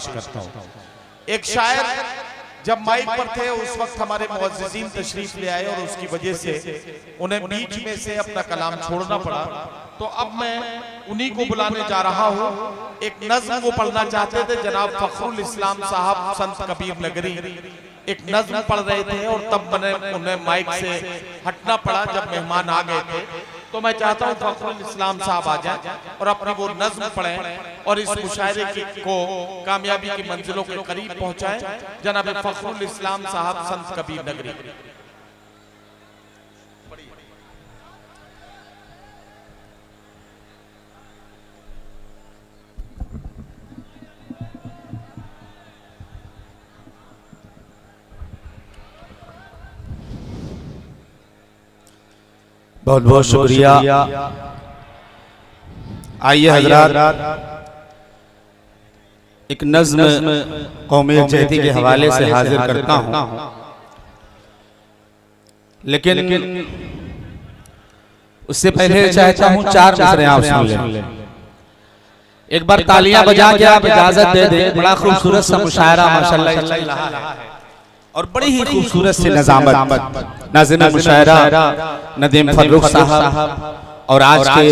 करता हूं। एक शायर जब माइक पर थे उस वक्त हमारे मुअज्जिज़ीन तशरीफ ले आए और उसकी वजह से उन्हें बीच में से अपना कलाम छोड़ना पड़ा, तो अब मैं उन्हीं को बुलाने जा रहा हूं। एक नज़्म वो पढ़ना चाहते थे, जनाब फखरुल इस्लाम साहब संत कबीर नगरी एक नज़्म पढ़ रहे थे और तब मैंने उन्हें माइक से हटना पड़ा जब मेहमान आ गए थे। तो मैं चाहता हूँ फखरुल इस्लाम साहब आ जाएं और अपनी वो नज़्म पढ़ें और इस मुशायरे को कामयाबी की मंजिलों के करीब पहुंचाएं। जनाब फखरुल इस्लाम साहब संत कबीर नगरी। बहुत बहुत शुक्रिया। आइए हज़रात, एक नज़्म कौमे चहती के हवाले से हाजिर करता हूँ, लेकिन उससे पहले चाहता हूँ चार मिसरे आप सुन लें। एक बार तालियां बजा के आप इजाजत दे दें। बड़ा खूबसूरत सा मुशायरा माशाअल्लाह चल रहा है और बड़ी ही खूबसूरत से नज़ामत नाज़िम मुशायरा नदीम फर्रुख साहब और आज के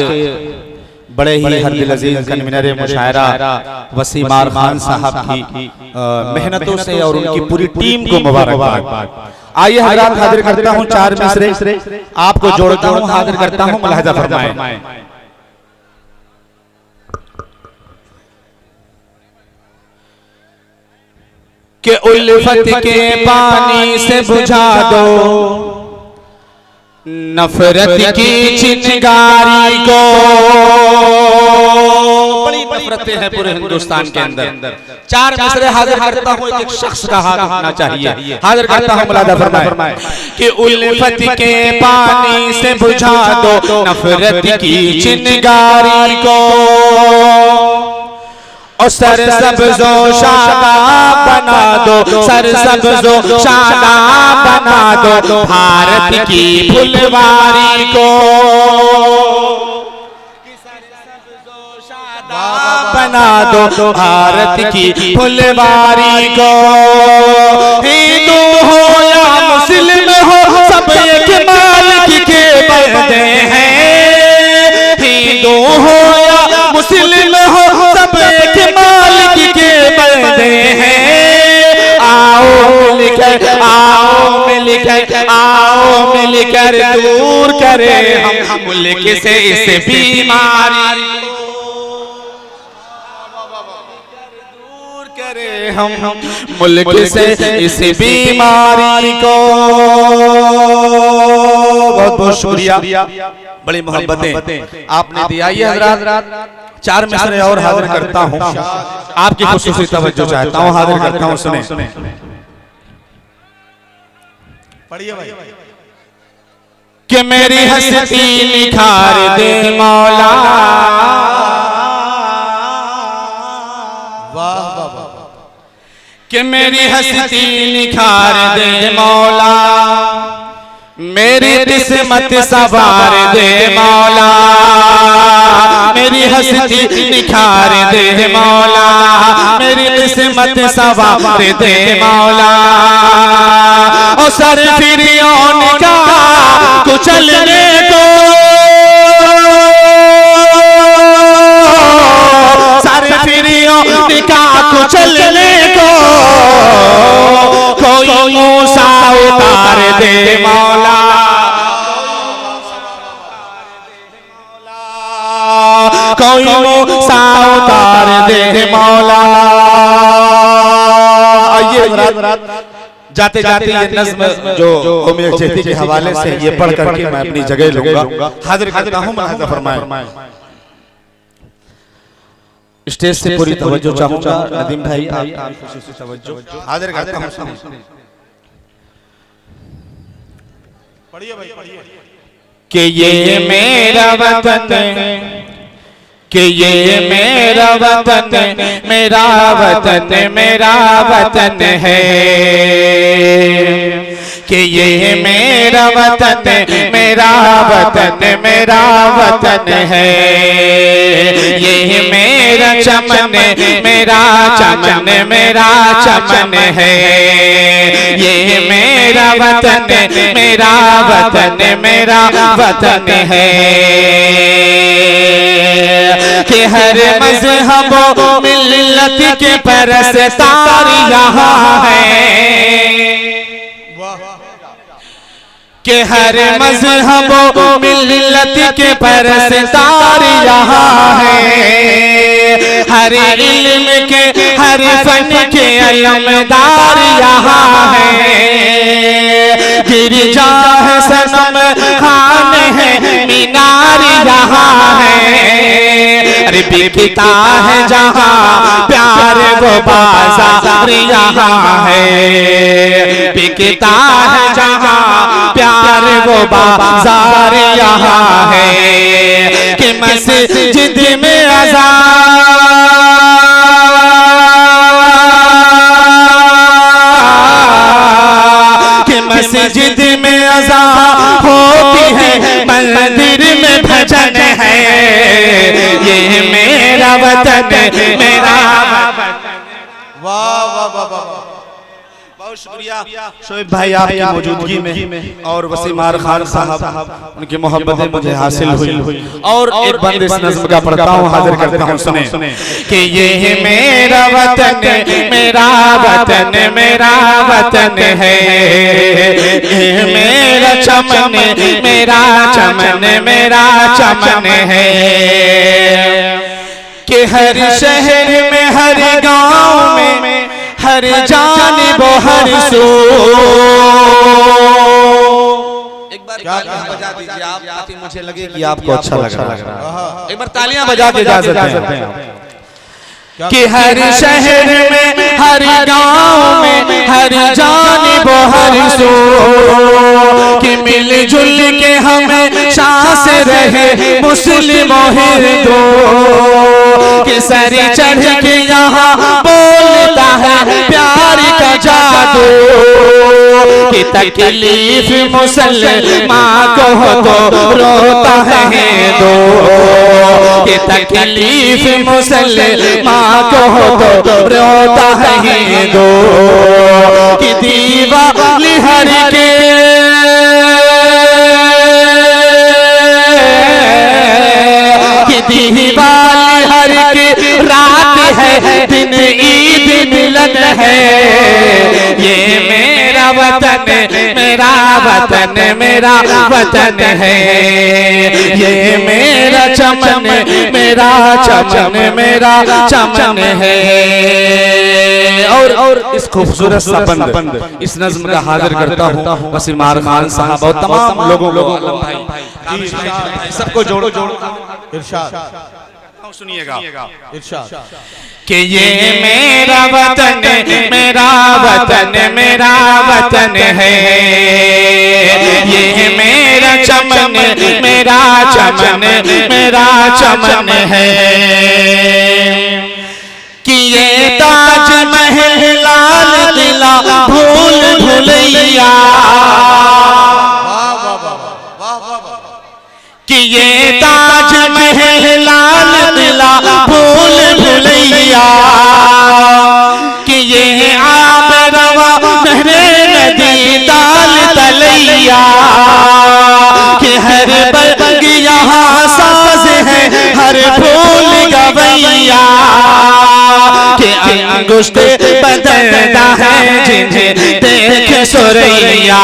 बड़े ही हर दिल अजीज कन्वीनर मुशायरा वसीमार खान साहब की मेहनतों से और उनकी पूरी टीम को मुबारकबाद। आइए हज़रात, हाजिर करता हूँ चार मिसरे आपको जोड़ता हूँ, हाजिर करता हूँ, मुलाहिज़ा फरमाएं। कि उल्फत के पानी से बुझा दो नफरत की चिंगारी को। बड़ी नफरतें हैं पूरे हिंदुस्तान के अंदर। चार मिसरे हाजिर करता हूँ, एक शख्स का हाथ होना चाहिए। हाजिर करता हूँ, मुलाहिज़ा फरमाएं। कि उल्फत के पानी से बुझा दो नफरत की चिंगारी को और सरसब्ज़ो शादाब बना दो, सरसब्ज़ो शादाब बना दो भारत की फुलवारी को। सरसब्ज़ो शादाब बना दो भारत की फुलवारी को। हिंदू हो या मुस्लिम हो सब एक मालिक के बंदे हैं। हिंदू हो या मुस्लिम हो सब एक मालिक के बंदे हैं। आओ मिलकर दूर करें हम मुल्क से इस बीमारी दूर करें हम मुल्क से इस बीमारी को। बहुत बहुत शुक्रिया, बड़ी मोहब्बतें आपने दी। आइए हज़रात, चार मिसरे और हाजिर करता हूँ, आपकी खुसूसी तवज्जो चाहता हूँ, हाजिर करता हूँ, सुने। पढ़िए भाई। कि मेरी हस्ती निखार दे मौला, वाह वाह वाह। कि मेरी हस्ती निखार दे मौला, मेरी किस्मत सवार दे मौला, मेरी हस्ती निखार दे मौला, मेरी किस्मत सवार दे मौला। और सरफिरियों का कुचलने को, सरफिरियों का कुचलने को कोई मूसा उतार दे मौला, कोई मूसा उतार दे मौला। आइए जाते जाते ये नज़्म जो कौमे चहती के हवाले से ये पढ़ करके मैं अपनी जगह लूंगा। हाजिर करता हूँ, मुलाहिज़ा फरमाएं। स्टेज से पूरी तवज्जो चाहूंगा। नदीम भाई आप खुसूसी तवज्जो हाजिर करता हूँ। पढ़िए भाई पढ़िए। कि ये मेरा वतन, कि ये मेरा वतन, मेरा वतन, मेरा वतन है। कि ये मेरा वतन मेरा वतन मेरा वतन है, ये मेरा चमन मेरा चमन मेरा चमन है, ये मेरा वतन मेरा वतन मेरा वतन है। कि हर मज़हब मिल्लत के परस्तार यहाँ है, कि हर मज़हब मिल्लत के परस्तार यहाँ है, हर इल्म के हर फन के अलमदार यहाँ है, गिरजा है सनम खान है मीनार यहाँ है, अरे बिकता है जहाँ प्यार वो बाजार यहाँ है, बिकता है जहाँ प्यार वो बाजार यहाँ है। कि मस्जिद में अज़ान कि मस्जिद में अज़ान होती है, मंदिर में भजन है, ये मेरा वतन मेरा वतन। वाह वाह वाह वाह, बहुत शुक्रिया शोएब भाई आपकी मौजूदगी में, और वसीमार खान साहब उनकी मोहब्बतें मुझे हासिल हुई। और एक बंद इस नज़्म का पढ़ता हूँ, हाजिर करता हूँ, सुने कि ये मेरा वतन मेरा वतन मेरा वतन है, ये मेरा चमन मेरा चमन मेरा चमन है, कि हर शहर में हर गांव में हर जानिब हर सो। एक बार तालियां बजा दीजिए आप, ताकि मुझे लगे कि आपको अच्छा लग रहा है। एक बार तालियां बजा के इजाजत दें। कि हर शहर में हर गांव में हर जानिब हर सो, कि मिलजुल के हम सांस रहे मुस्लिम हिंदू, कि सर चढ़ के यहाँ बोलता है प्यार का जादू, कि तकलीफ मुसलमान को हो तो रोता है हिंदू, कि तकलीफ मुसलमान को हो तो रोता है हिंदू, कि दीवाली हर के कि दीवाली हर के रात है, दिन ईद मिलन है, ये मेरा वतन मेरा वतन मेरा वतन है, ये मेरा चमन मेरा चमन मेरा चमन है। और इस खूबसूरत सा बंद इस नज़्म का हाजिर करता हूँ वसीमार खान साहब और तमाम लोगों सबको जोड़ो इरशाद सुनिएगा। इरशाद कि ये मेरा वतन मेरा वतन मेरा वतन है, ये मेरा चमन मेरा चमन मेरा चमन है, कि ये ताज महल लाल किला भूल भुलैया, कि ये ताज महल लाल किला भूल भुलैया, कि ये आब रवा नहरे नदी ताल तलैया, कि हर बग यहाँ साज है हर फूल गवैया, कि अंगुष्ठ बदलता है जिन्हें देख सुरैया,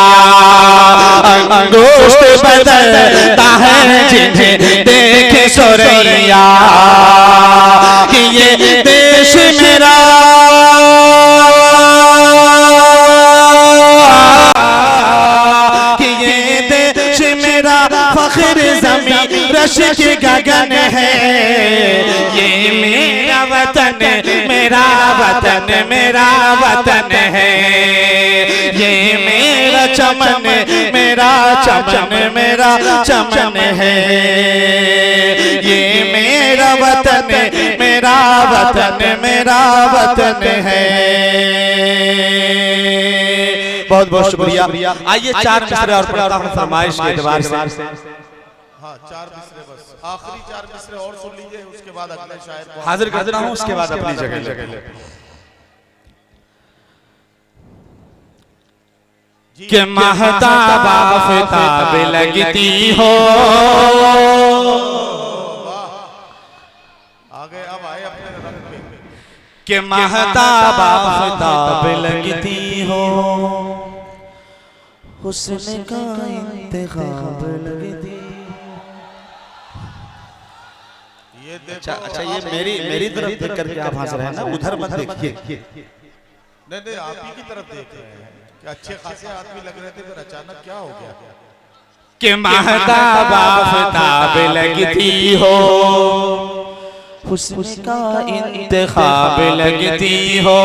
अंगुष्ठ बदलता है जिन्हें देख सुरैया, कि ये देश मेरा कि ये देश मेरा फख्र ज़मीं रश के गगन है, ये मेरा वतन मेरा वतन मेरा वतन है, ये मेरा चमन मेरा चमन मेरा चमन है, ये मेरा वतन मेरा वतन मेरा वतन है। बहुत बहुत शुक्रिया। आइए 4 मिसरे और पढ़ता हूँ फरमाइश के एतबार से। हाँ 4 मिसरे बस, आखिरी 4 मिसरे और सुन लीजिए, उसके बाद अगले शायर को हाजिर करता हूँ, उसके बाद अपनी जगह ले। कि महताब आफताब लगती हो, आगे अब आए अपने रंग पे, कि महताब आफताब लगती हो, हुस्न का इंतखाब लगती। ये अच्छा अच्छा, ये मेरी तरफ देख करके आप हंस रहे हैं ना, उधर मत देखिए। नहीं आप ही की तरफ देख रहे हैं कि अच्छे खासे आदमी लग रहे थे, फिर अचानक क्या हो गया? कि महताब आफताब लगती हो, हुस्न का इंतखाब लगती हो,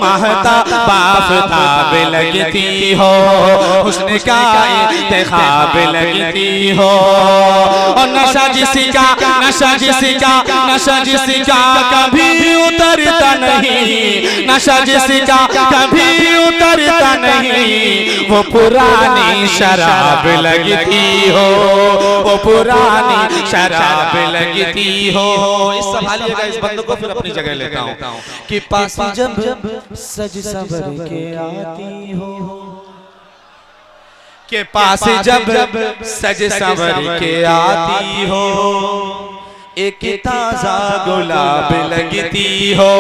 महताब आफताब लगती हो, हुस्न का इंतखाब लगती हो। और नशा जिसका कभी उतरता नहीं, नशा जिसका कभी उतरता नहीं, वो पुरानी शराब लगती हो, वो पुरानी शराब लगती हो। संभालिएगा इस बंद को, फिर अपनी जगह लेता हूँ। कि पास जब सज सवर के आती हो, के पास जब सज सवर के आती हो, एक ताजा गुलाब लगती हो,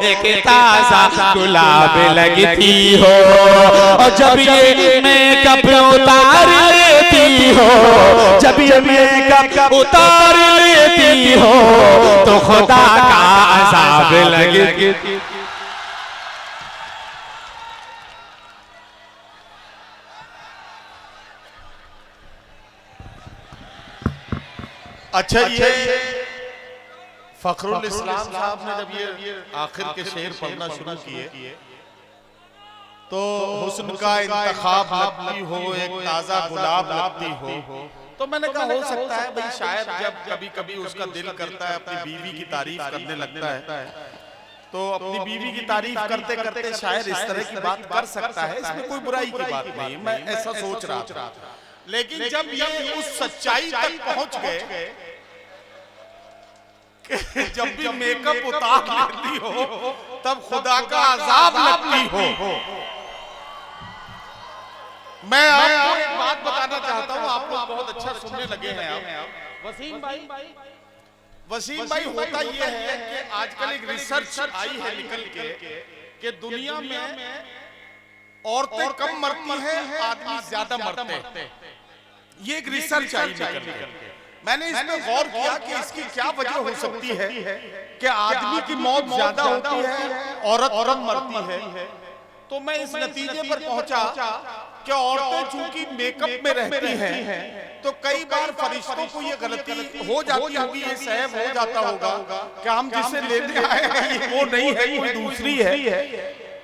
एक ताजा गुलाब लगती हो। और जब ये मेकअप उतार लेती हो, जब ये मेकअप उतार लेती हो, तो खुदा का अज़ाब लगती। अच्छा, ये फखरुल इस्लाम साहब ने जब ये आखिर के शेर पढ़ना शुरू किए तो हुस्न का इंतखाब लगती हो, एक ताजा गुलाब लगती हो, तो मैंने कहा हो सकता है भाई शायद जब कभी कभी उसका दिल करता है अपनी बीवी की तारीफ करने लगता है, तो अपनी बीवी की तारीफ करते करते शायद इस तरह की बात कर सकता है, इसमें कोई बुराई की बात नहीं, मैं ऐसा सोच रहा था। लेकिन जब ये उस सच्चाई तक पहुंच गए, जब भी मेकअप उतार लेती हो तब खुदा का अज़ाब लगती हो। मैं आपको एक बात बताना चाहता हूँ, आप लोग बहुत अच्छा सुनने लगे हैं आप। वसीम भाई होता ये है कि आजकल एक रिसर्च आई है निकल के कि दुनिया में औरतें कम मरती हैं, आदमी ज्यादा मरते हैं। ये एक रिसर्च आई निकल के, मैंने इसमें गौर किया कि इसकी क्या वजह हो सकती है कि आदमी की मौत ज्यादा होती है, औरत मरती है। तो मैं इस नतीजे पर पहुंचा कि औरतें चूंकि मेकअप में रहती हैं, तो कई बार फरिश्तों को ये गलती हो जाती होगी, ये सहम हो जाता होगा कि हम जिसे लेने आए हैं ये वो नहीं है, कोई दूसरी है।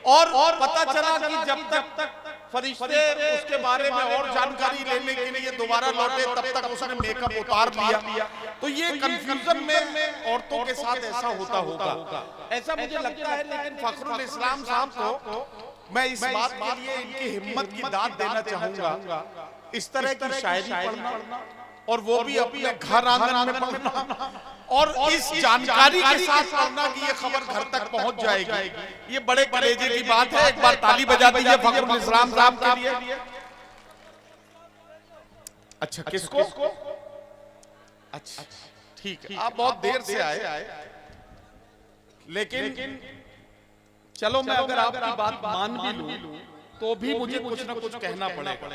और पता चला कि जब तक फरिश्ते उसके बारे में और जानकारी लेने के लिए दोबारा लौटे, तब तक उसने मेकअप उतार लिया। तो ये कंफ्यूजन में औरतों के साथ ऐसा होता होगा, ऐसा मुझे लगता है। लेकिन फखरुल इस्लाम साहब को मैं इस बात के लिए इनकी हिम्मत की दाद देना चाहूंगा, इस तरह की शायरी पढ़ना और वो भी अपने घर आंगन में पढ़ना और इस जानकारी के साथ पढ़ना कि ये खबर घर तक पहुंच जाएगी, ये बड़े कलेजे की बात है। एक बार ताली बजा दीजिए फखरुल इस्लाम साहब के लिए। अच्छा, किसको? अच्छा ठीक है, आप बहुत देर से आए, लेकिन चलो मैं अगर आपकी बात मान भी लूं तो भी मुझे कुछ ना कुछ कहना पड़ेगा।